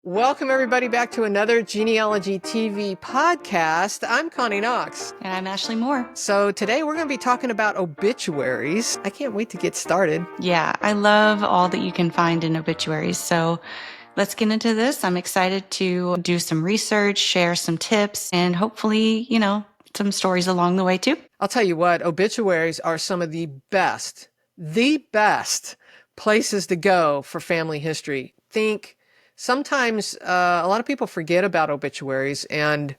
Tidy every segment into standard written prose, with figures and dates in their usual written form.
Welcome, everybody, back to another Genealogy TV podcast. I'm Connie Knox. And I'm Ashley Moore. So today we're going to be talking about obituaries. I can't wait to get started. Yeah, I love all that you can find in obituaries. So let's get into this. I'm excited to do some research, share some tips, and hopefully, some stories along the way too. I'll tell you what, obituaries are some of the best places to go for family history. Sometimes a lot of people forget about obituaries and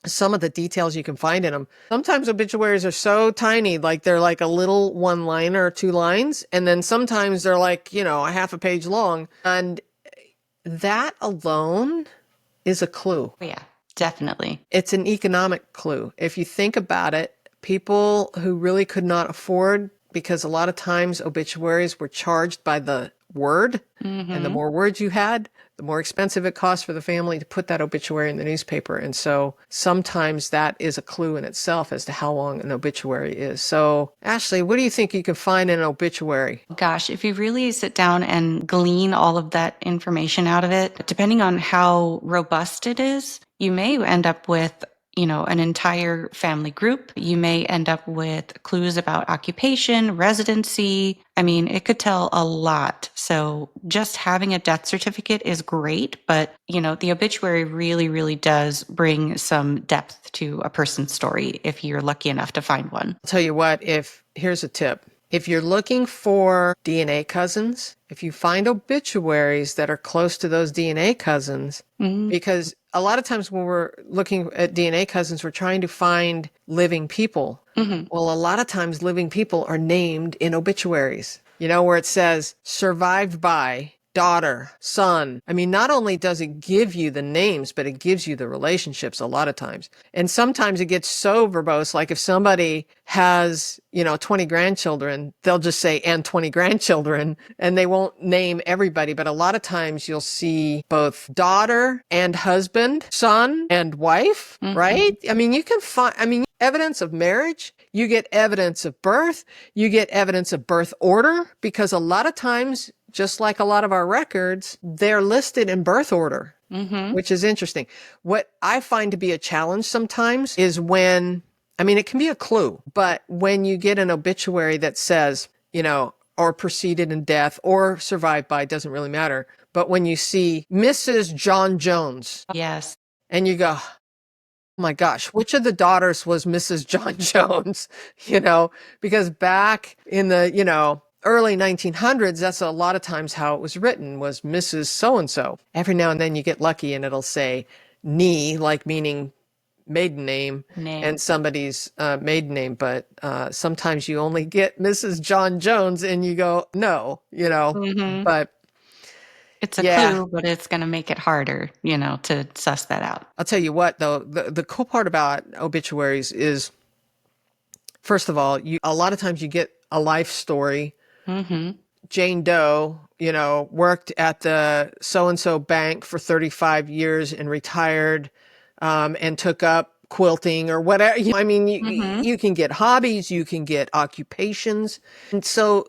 some of the details you can find in them. Sometimes obituaries are so tiny, like they're like a little one liner or two lines. And then sometimes they're like, a half a page long. And that alone is a clue. Yeah, definitely. It's an economic clue. If you think about it, people who really could not afford, because a lot of times obituaries were charged by the word, and the more words you had, the more expensive it cost for the family to put that obituary in the newspaper. And so sometimes that is a clue in itself as to how long an obituary is. So Ashley, what do you think you can find in an obituary? Gosh, if you really sit down and glean all of that information out of it, depending on how robust it is, you may end up with an entire family group. You may end up with clues about occupation, residency. I mean, it could tell a lot. So just having a death certificate is great, but the obituary really, really does bring some depth to a person's story if you're lucky enough to find one. I'll tell you what, here's a tip. If you're looking for DNA cousins, if you find obituaries that are close to those DNA cousins, because a lot of times when we're looking at DNA cousins, we're trying to find living people. Well, a lot of times living people are named in obituaries, where it says survived by daughter, son. I mean, not only does it give you the names, but it gives you the relationships a lot of times. And sometimes it gets so verbose, like if somebody has, 20 grandchildren, they'll just say, and 20 grandchildren, and they won't name everybody. But a lot of times you'll see both daughter and husband, son and wife, right? I mean, you can find, evidence of marriage, you get evidence of birth, you get evidence of birth order, because a lot of times, just like a lot of our records, they're listed in birth order, which is interesting. What I find to be a challenge sometimes is it can be a clue, but when you get an obituary that says, or preceded in death or survived by, doesn't really matter. But when you see Mrs. John Jones. Yes. And you go, oh my gosh, which of the daughters was Mrs. John Jones? Because back in the, early 1900s, that's a lot of times how it was written, was Mrs. So-and-so. Every now and then you get lucky and it'll say "nie," like meaning maiden name. And somebody's maiden name. But sometimes you only get Mrs. John Jones and you go, no, but it's a clue, but it's going to make it harder, to suss that out. I'll tell you what, though, the cool part about obituaries is, first of all, a lot of times you get a life story. Jane Doe, worked at the so-and-so bank for 35 years and retired and took up quilting or whatever. You can get hobbies, you can get occupations. And so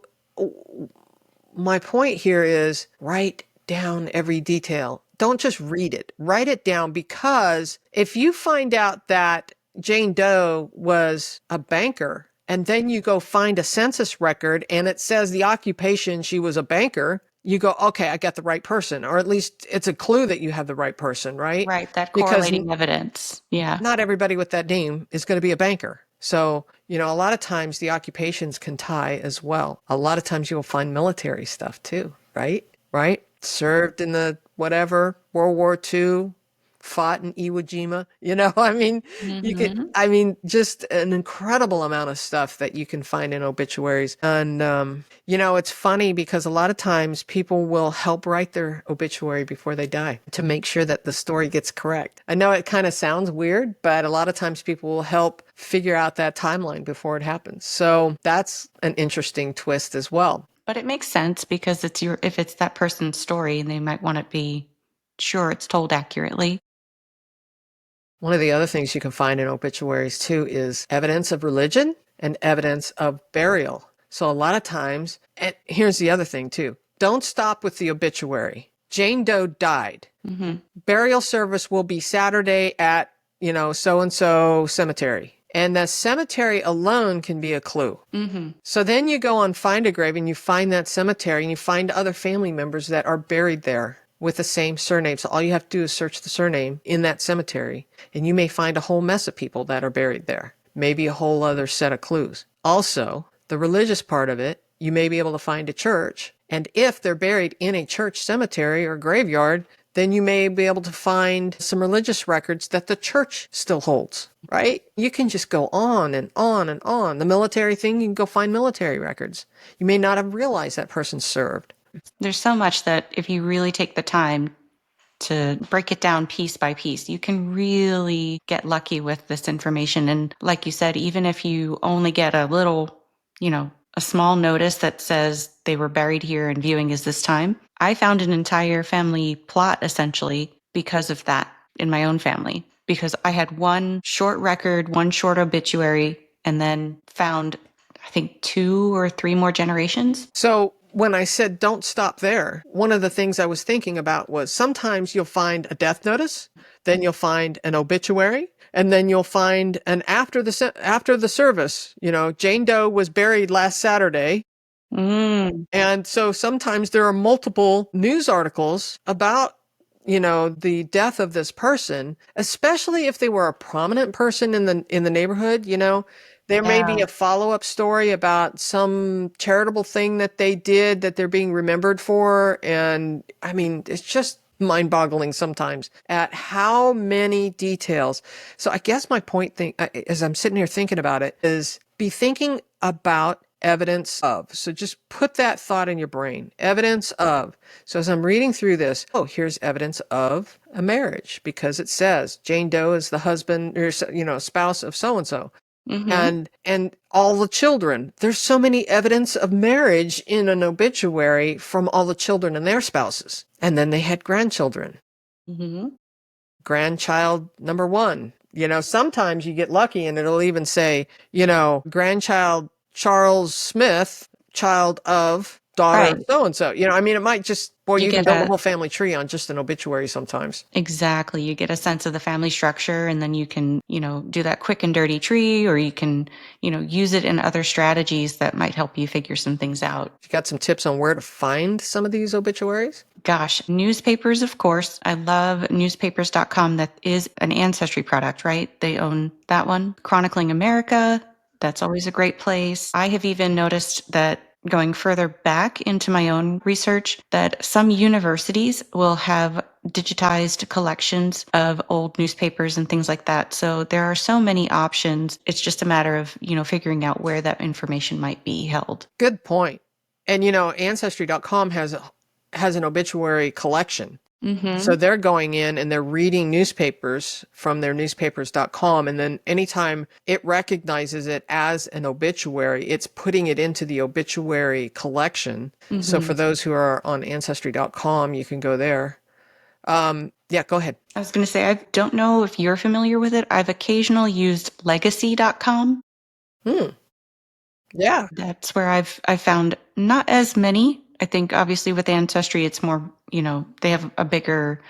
my point here is write down every detail. Don't just read it. Write it down, because if you find out that Jane Doe was a banker, and then you go find a census record and it says the occupation, she was a banker, you go, okay, I got the right person. Or at least it's a clue that you have the right person, right? Right, that correlating evidence. Yeah. Not everybody with that name is going to be a banker. So, a lot of times the occupations can tie as well. A lot of times you'll find military stuff too, right? Right? Served in the whatever, World War II, fought in Iwo Jima, just an incredible amount of stuff that you can find in obituaries. And, it's funny because a lot of times people will help write their obituary before they die to make sure that the story gets correct. I know it kind of sounds weird, but a lot of times people will help figure out that timeline before it happens. So that's an interesting twist as well. But it makes sense because if it's that person's story, and they might want to be sure it's told accurately. One of the other things you can find in obituaries too is evidence of religion and evidence of burial. So a lot of times, and here's the other thing too, don't stop with the obituary. Jane Doe died. Mm-hmm. Burial service will be Saturday at, so-and-so cemetery. And the cemetery alone can be a clue. Mm-hmm. So then you go on Find a Grave and you find that cemetery and you find other family members that are buried there with the same surname. So all you have to do is search the surname in that cemetery and you may find a whole mess of people that are buried there. Maybe a whole other set of clues. Also, the religious part of it, you may be able to find a church. And if they're buried in a church cemetery or graveyard, then you may be able to find some religious records that the church still holds, right? You can just go on and on and on. The military thing, you can go find military records. You may not have realized that person served. There's so much that if you really take the time to break it down piece by piece, you can really get lucky with this information. And like you said, even if you only get a little, a small notice that says they were buried here and viewing is this time, I found an entire family plot essentially because of that in my own family, because I had one short record, one short obituary, and then found, I think, 2 or 3 more generations. So when I said don't stop there, one of the things I was thinking about was sometimes you'll find a death notice, then you'll find an obituary, and then you'll find an after the service, Jane Doe was buried last Saturday. And so sometimes there are multiple news articles about the death of this person, especially if they were a prominent person in the neighborhood, there may be a follow-up story about some charitable thing that they did that they're being remembered for. And I mean, it's just mind-boggling sometimes at how many details. So I guess my point as I'm sitting here thinking about it is be thinking about evidence of. So just put that thought in your brain. Evidence of. So as I'm reading through this, here's evidence of a marriage because it says Jane Doe is the husband or, spouse of so-and-so. Mm-hmm. And all the children. There's so many evidence of marriage in an obituary from all the children and their spouses. And then they had grandchildren. Mm-hmm. Grandchild number 1. Sometimes you get lucky and it'll even say, grandchild Charles Smith, child of daughter of so-and-so. It might just, you can build a whole family tree on just an obituary sometimes. Exactly. You get a sense of the family structure and then you can, do that quick and dirty tree, or you can, use it in other strategies that might help you figure some things out. You got some tips on where to find some of these obituaries? Gosh, newspapers, of course. I love newspapers.com. That is an Ancestry product, right? They own that one. Chronicling America. That's always a great place. I have even noticed that going further back into my own research, that some universities will have digitized collections of old newspapers and things like that. So there are so many options. It's just a matter of, figuring out where that information might be held. Good point. And, Ancestry.com has an obituary collection. Mm-hmm. So they're going in and they're reading newspapers from their newspapers.com. And then anytime it recognizes it as an obituary, it's putting it into the obituary collection. Mm-hmm. So for those who are on Ancestry.com, you can go there. Yeah, go ahead. I was going to say, I don't know if you're familiar with it. I've occasionally used legacy.com. Yeah. That's where I've found not as many. I think obviously with Ancestry, it's more, they have a bigger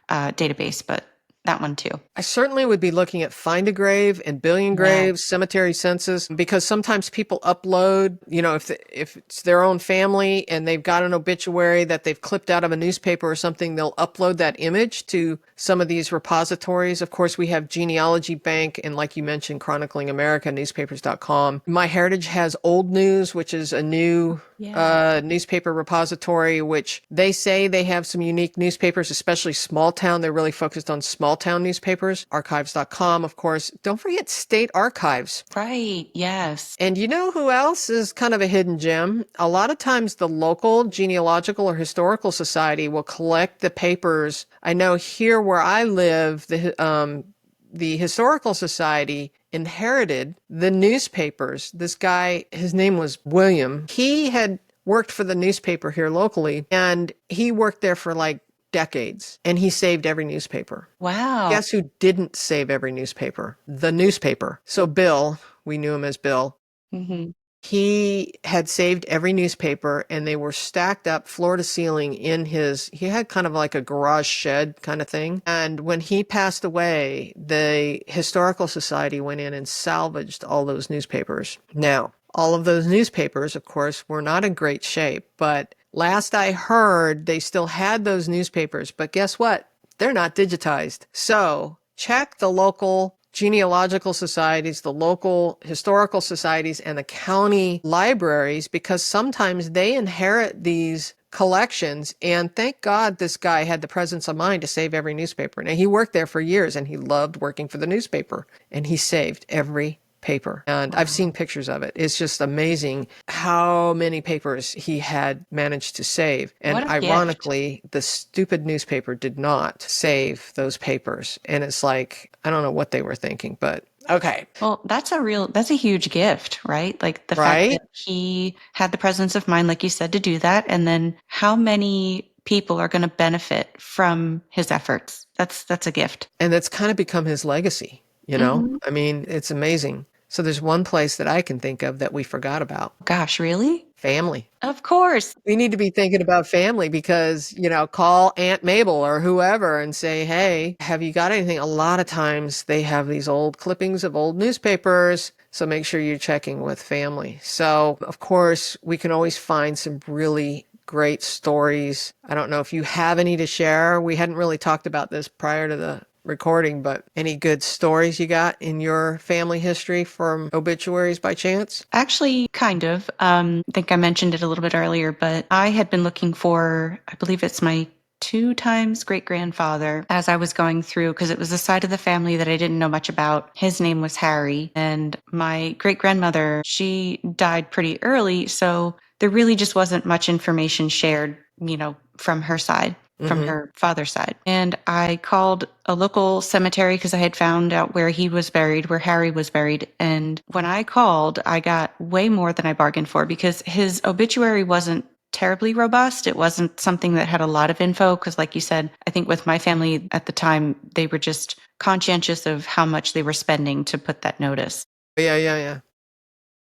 database, but that one too. I certainly would be looking at Find a Grave and Billion Graves, Cemetery Census, because sometimes people upload, if it's their own family and they've got an obituary that they've clipped out of a newspaper or something, they'll upload that image to some of these repositories. Of course, we have Genealogy Bank and, like you mentioned, Chronicling America, newspapers.com. MyHeritage has Old News, which is a new newspaper repository, which they say they have some unique newspapers, especially small town. They're really focused on small town newspapers. Archives.com, of course. Don't forget State Archives. Right. Yes. And you know who else is kind of a hidden gem? A lot of times the local genealogical or historical society will collect the papers. I know here where I live, the Historical Society inherited the newspapers. This guy, his name was William. He had worked for the newspaper here locally, and he worked there for like decades, and he saved every newspaper. Wow. Guess who didn't save every newspaper? The newspaper. So Bill, we knew him as Bill. Mm-hmm. He had saved every newspaper and they were stacked up floor to ceiling he had kind of like a garage shed kind of thing. And when he passed away, the Historical Society went in and salvaged all those newspapers. Now, all of those newspapers, of course, were not in great shape, but last I heard, they still had those newspapers. But guess what? They're not digitized. So check the local genealogical societies, the local historical societies, and the county libraries, because sometimes they inherit these collections. And thank God this guy had the presence of mind to save every newspaper. Now, he worked there for years and he loved working for the newspaper, and he saved every paper. And I've seen pictures of it. It's just amazing how many papers he had managed to save. And What a gift. ironically, the stupid newspaper did not save those papers. And it's like, I don't know what they were thinking, but okay. Well, that's a huge gift, right? Like the fact Right? that he had the presence of mind, like you said, to do that. And then how many people are going to benefit from his efforts? That's a gift. And that's kind of become his legacy, you know? Hmm. I mean, it's amazing. So there's one place that I can think of that we forgot about. Gosh, really? Family. Of course. We need to be thinking about family because, call Aunt Mabel or whoever and say, hey, have you got anything? A lot of times they have these old clippings of old newspapers. So make sure you're checking with family. So, of course, we can always find some really great stories. I don't know if you have any to share. We hadn't really talked about this prior to the recording, but any good stories you got in your family history from obituaries by chance? Actually, kind of. I think I mentioned it a little bit earlier, but I had been looking for, I believe it's my two times great grandfather as I was going through, because it was a side of the family that I didn't know much about. His name was Harry, and my great grandmother, she died pretty early. So there really just wasn't much information shared, from her side, from Mm-hmm. her father's side. And I called a local cemetery because I had found out where he was buried, where Harry was buried. And when I called, I got way more than I bargained for because his obituary wasn't terribly robust. It wasn't something that had a lot of info because, like you said, I think with my family at the time, they were just conscientious of how much they were spending to put that notice. Yeah, yeah, yeah.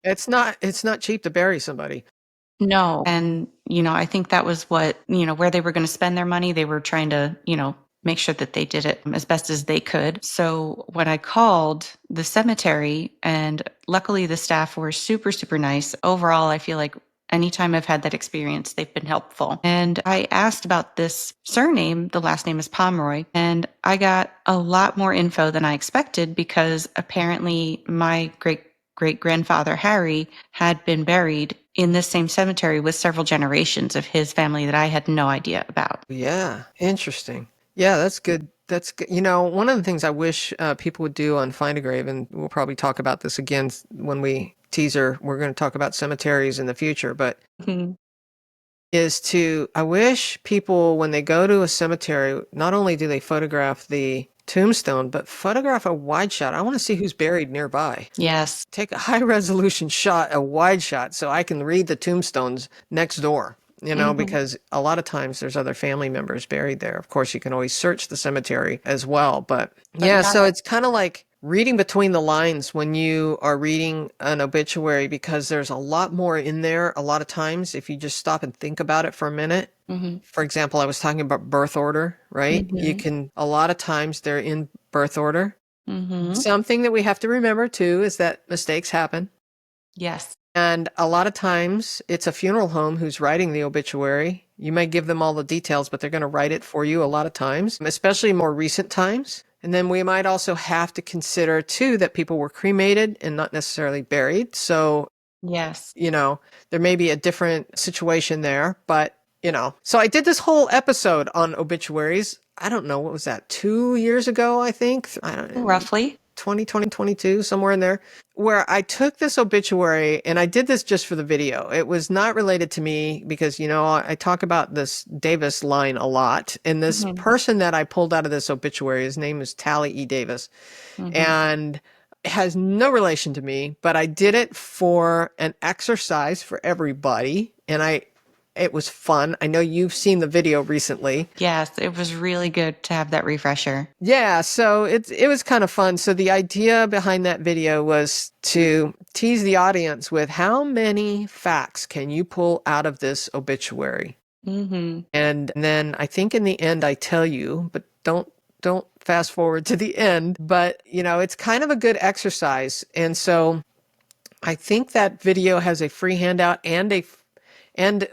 It's not cheap to bury somebody. No. And, I think that was what, where they were going to spend their money. They were trying to, make sure that they did it as best as they could. So when I called the cemetery, and luckily the staff were super, super nice. Overall, I feel like anytime I've had that experience, they've been helpful. And I asked about this surname. The last name is Pomeroy. And I got a lot more info than I expected because apparently my great grandfather, Harry, had been buried in this same cemetery with several generations of his family that I had no idea about. Yeah, interesting. Yeah, that's good. That's good. One of the things I wish people would do on Find a Grave, and we'll probably talk about this again when we teaser, we're going to talk about cemeteries in the future, but Mhm. I wish people, when they go to a cemetery, not only do they photograph the tombstone, but photograph a wide shot. I want to see who's buried nearby. Yes. Take a high resolution shot, a wide shot, so I can read the tombstones next door, Hmm. because a lot of times there's other family members buried there. Of course, you can always search the cemetery as well. But But yeah, not so it's kind of like reading between the lines when you are reading an obituary because there's a lot more in there a lot of times if you just stop and think about it for a minute. hmm For example, I was talking about birth order, right? hmm A lot of times they're in birth order. hmm Something that we have to remember too is that mistakes happen. Yes. And a lot of times it's a funeral home who's writing the obituary. You may give them all the details, but they're going to write it for you a lot of times, especially more recent times. And then we might also have to consider too that people were cremated and not necessarily buried. So, Yes. you know, there may be a different situation there, but so I did this whole episode on obituaries. I don't know, what was that? 2 years ago, I think. I don't Roughly. 2022, somewhere in there, where I took this obituary and I did this just for the video. It was not related to me because, I talk about this Davis line a lot. And this Hmm person that I pulled out of this obituary, his name is Tally E. Davis, hmm and has no relation to me, but I did it for an exercise for everybody. And It was fun. I know you've seen the video recently. Yes, it was really good to have that refresher. Yeah, so it was kind of fun. So the idea behind that video was to tease the audience with how many facts can you pull out of this obituary? Mm-hmm. And then I think in the end I tell you, but don't fast forward to the end, but it's kind of a good exercise. And so I think that video has a free handout and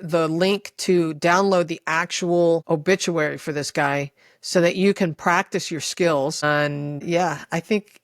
the link to download the actual obituary for this guy so that you can practice your skills. And yeah, I think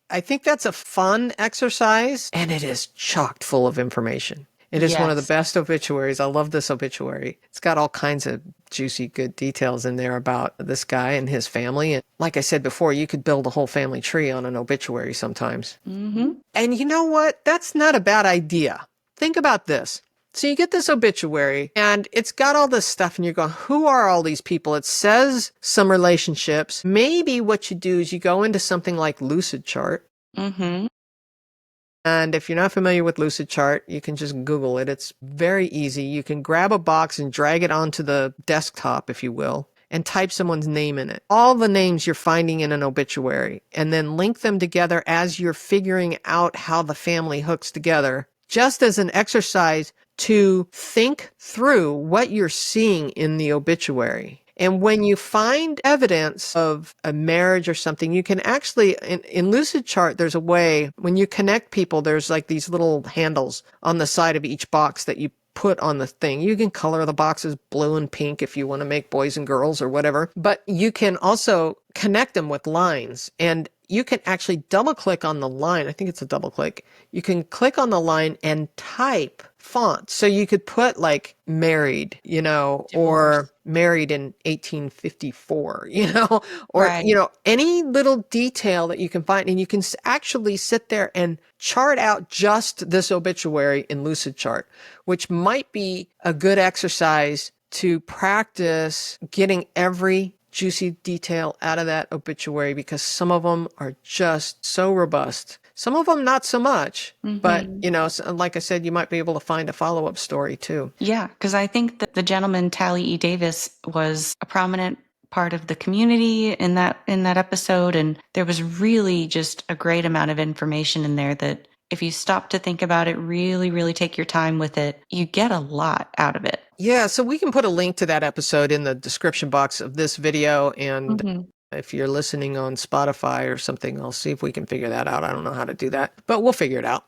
that's a fun exercise, and it is chock full of information. It is one of the Yes. best obituaries. I love this obituary. It's got all kinds of juicy, good details in there about this guy and his family. And like I said before, you could build a whole family tree on an obituary sometimes. Mm-hmm. And you know what? That's not a bad idea. Think about this. So you get this obituary and it's got all this stuff and you're going, who are all these people? It says some relationships. Maybe what you do is you go into something like Lucid Chart. Mm-hmm. And if you're not familiar with Lucid Chart, you can just Google it. It's very easy. You can grab a box and drag it onto the desktop, if you will, and type someone's name in it. All the names you're finding in an obituary, and then link them together as you're figuring out how the family hooks together, just as an exercise to think through what you're seeing in the obituary. And when you find evidence of a marriage or something, you can actually, in Lucid Chart, there's a way, when you connect people, there's like these little handles on the side of each box that you put on the thing. You can color the boxes blue and pink if you want to make boys and girls or whatever, but you can also connect them with lines, and you can actually double click on the line. I think it's a double click. You can click on the line and type fonts. So you could put like married, or married in 1854, or, Right. any little detail that you can find. And you can actually sit there and chart out just this obituary in Lucid Chart, which might be a good exercise to practice getting every juicy detail out of that obituary, because some of them are just so robust. Some of them not so much, but like I said, you might be able to find a follow-up story too. Yeah, because I think that the gentleman Tally E. Davis was a prominent part of the community in that episode, and there was really just a great amount of information in there that if you stop to think about it, really, really take your time with it, you get a lot out of it. Yeah, so we can put a link to that episode in the description box of this video, and Mm-hmm. if you're listening on Spotify or something, I'll see if we can figure that out. I don't know how to do that, but we'll figure it out.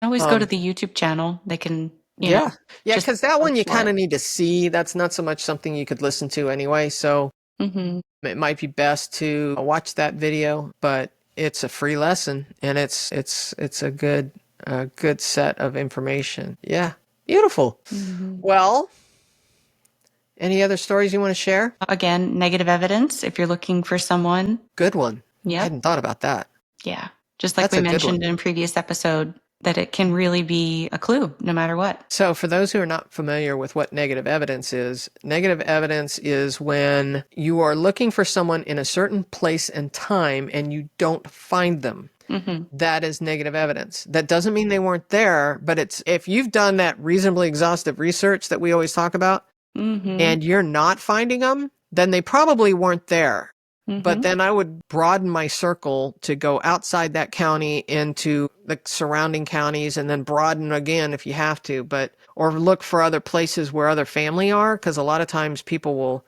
Always go to the YouTube channel. They can, Yeah, just because that one search you for kind it. of need to see. That's not so much something you could listen to anyway, so Mm-hmm. it might be best to watch that video, but it's a free lesson, and it's a good set of information. Yeah, beautiful. Mm-hmm. Well, any other stories you want to share? Again, negative evidence if you're looking for someone. Good one. I Yep. hadn't thought about that. Yeah. Just like That's we a good one. mentioned in a previous episode, that it can really be a clue no matter what. So for those who are not familiar with what negative evidence is when you are looking for someone in a certain place and time and you don't find them. Mm-hmm. That is negative evidence. That doesn't mean they weren't there, but it's if you've done that reasonably exhaustive research that we always talk about Mm-hmm. and you're not finding them, then they probably weren't there. But Mm-hmm. then I would broaden my circle to go outside that county into the surrounding counties, and then broaden again if you have to, or look for other places where other family are. Cause a lot of times people will,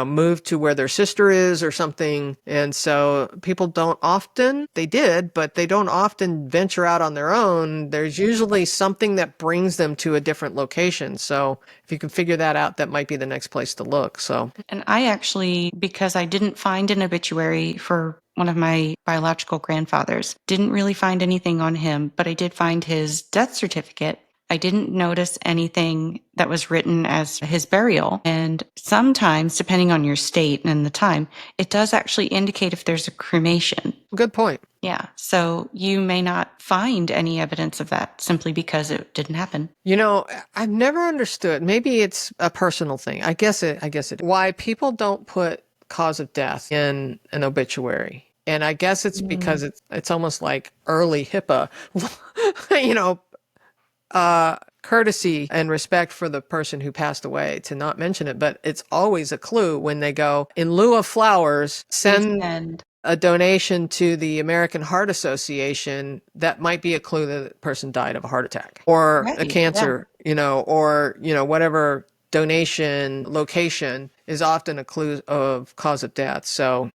move to where their sister is or something. And so people they did, but they don't often venture out on their own. There's usually something that brings them to a different location. So if you can figure that out, that might be the next place to look. So And I actually, because I didn't find an obituary for one of my biological grandfathers, didn't really find anything on him, but I did find his death certificate. I didn't notice anything that was written as his burial. And sometimes, depending on your state and the time, it does actually indicate if there's a cremation. good point. Yeah. So you may not find any evidence of that simply because it didn't happen. I've never understood. Maybe it's a personal thing. I guess it. Why people don't put cause of death in an obituary. And I guess it's because it's almost like early HIPAA, you know, courtesy and respect for the person who passed away to not mention it, but it's always a clue when they go, in lieu of flowers, send a donation to the American Heart Association. That might be a clue that the person died of a heart attack or a cancer, or, whatever donation location is often a clue of cause of death. So,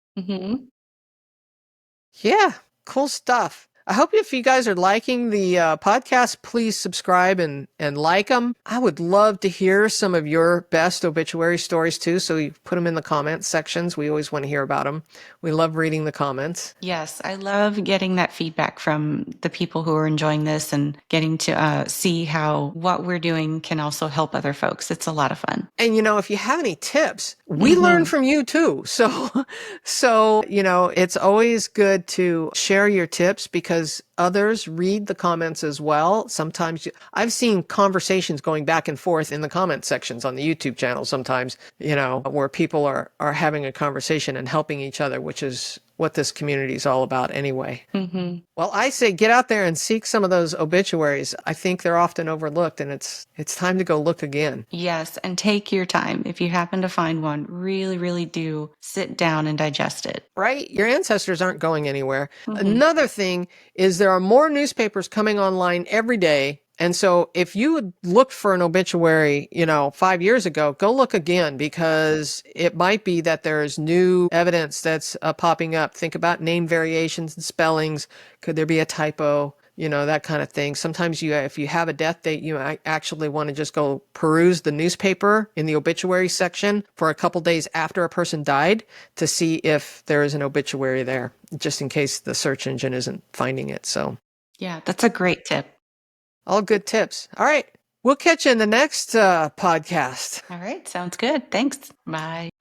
yeah, cool stuff. I hope if you guys are liking the podcast, please subscribe and like them. I would love to hear some of your best obituary stories too. So you put them in the comments sections. We always want to hear about them. We love reading the comments. Yes, I love getting that feedback from the people who are enjoying this and getting to see how what we're doing can also help other folks. It's a lot of fun. And, if you have any tips, we learn from you too. So, it's always good to share your tips because others read the comments as well. Sometimes I've seen conversations going back and forth in the comment sections on the YouTube channel sometimes, where people are having a conversation and helping each other, which is what this community is all about anyway. Well, I say get out there and seek some of those obituaries. I think they're often overlooked, and it's time to go look again. Yes, and take your time. If you happen to find one, really, really do sit down and digest it. Right? Your ancestors aren't going anywhere. Another thing is there are more newspapers coming online every day. And so if you had looked for an obituary, 5 years ago, go look again because it might be that there's new evidence that's popping up. Think about name variations and spellings. Could there be a typo? That kind of thing. Sometimes if you have a death date, you actually want to just go peruse the newspaper in the obituary section for a couple days after a person died to see if there is an obituary there, just in case the search engine isn't finding it. So, yeah, that's a great tip. All good tips. All right. We'll catch you in the next podcast. All right. Sounds good. Thanks. Bye.